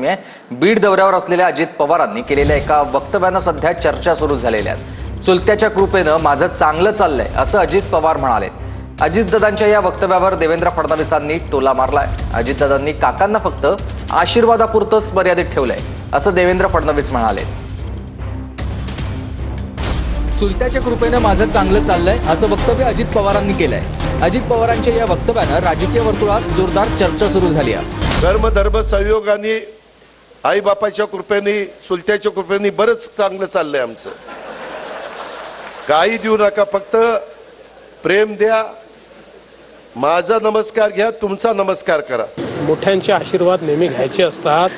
बातमी आहे। बीड दौऱ्यावर असलेल्या अजित पवारांनी केलेल्या एका वक्तव्यानं सध्या चर्चा सुरू झालेल्या आहेत। चुलत्याच्या कृपेनं माझं चांगलं चाललंय असं अजित पवार म्हणाले। अजितदादांच्या या वक्तव्यावर देवेंद्र फडणवीसांनी टोला मारलाय। अजितदादांनी काकांना फक्त आशीर्वादापुरतंच मर्यादित ठेवलंय असं देवेंद्र फडणवीस म्हणाले। चुलत्याच्या कृपेनं माझं चांगलं चाललंय असं वक्तव्य अजित पवारांनी केलंय। अजित पवारांच्या या वक्तव्यानं राजकीय वर्तुळात जोरदार चर्चा सुरू झाली आहे। धर्म संयोगाने आई बापाच्या कृपेने चुलत्याच्या कृपेने बरंच चांगलं चाललंय आमचं। काही देऊ नका, फक्त प्रेम द्या, माझा नमस्कार घ्या, तुमचा नमस्कार करा। मोठ्यांचे आशीर्वाद नेहमी घ्यायचे असतात,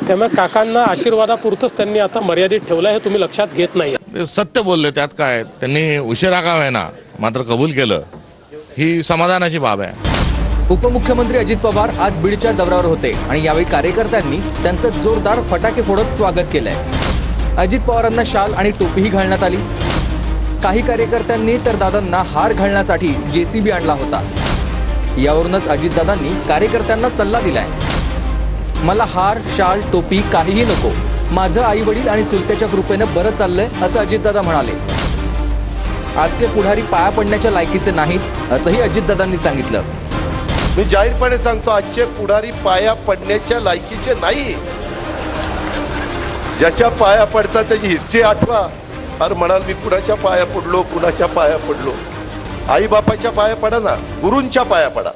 त्यामुळे काकांना आशीर्वादापुरतंच त्यांनी आता मर्यादित ठेवलं हे तुम्ही लक्षात घेत नाही। सत्य बोलले, त्यात काय, त्यांनी उशिरा का होईना मात्र कबूल केलं, ही समाधानाची बाब आहे। उपमुख्यमंत्री अजित पवार आज बीडच्या दौऱ्यावर होते आणि यावेळी कार्यकर्त्यांनी त्यांचं जोरदार फटाके फोडत स्वागत केलंय। अजित पवारांना शाल आणि टोपीही घालण्यात आली। काही कार्यकर्त्यांनी तर दादांना हार घालण्यासाठी जेसीबी आणला होता। यावरूनच अजितदादांनी कार्यकर्त्यांना सल्ला दिलाय, मला हार, शाल, टोपी काहीही नको, माझं आई वडील आणि चुलत्याच्या कृपेनं बरं चाललंय असं अजितदादा म्हणाले। आजचे पुढारी पाया पडण्याच्या लायकीचे नाहीत असंही अजितदादांनी सांगितलं। मी जाहीरपणे सांगतो, आजचे पुढारी पाया पडण्याच्या लायकीचे नाही। ज्याच्या पाया पडतात त्याची हिस्ट्री आठवा। अरे म्हणाल मी कुणाच्या पाया पडलो, कुणाच्या पाया पडलो, आई बापाच्या पाया पडा ना, गुरूंच्या पाया पडा।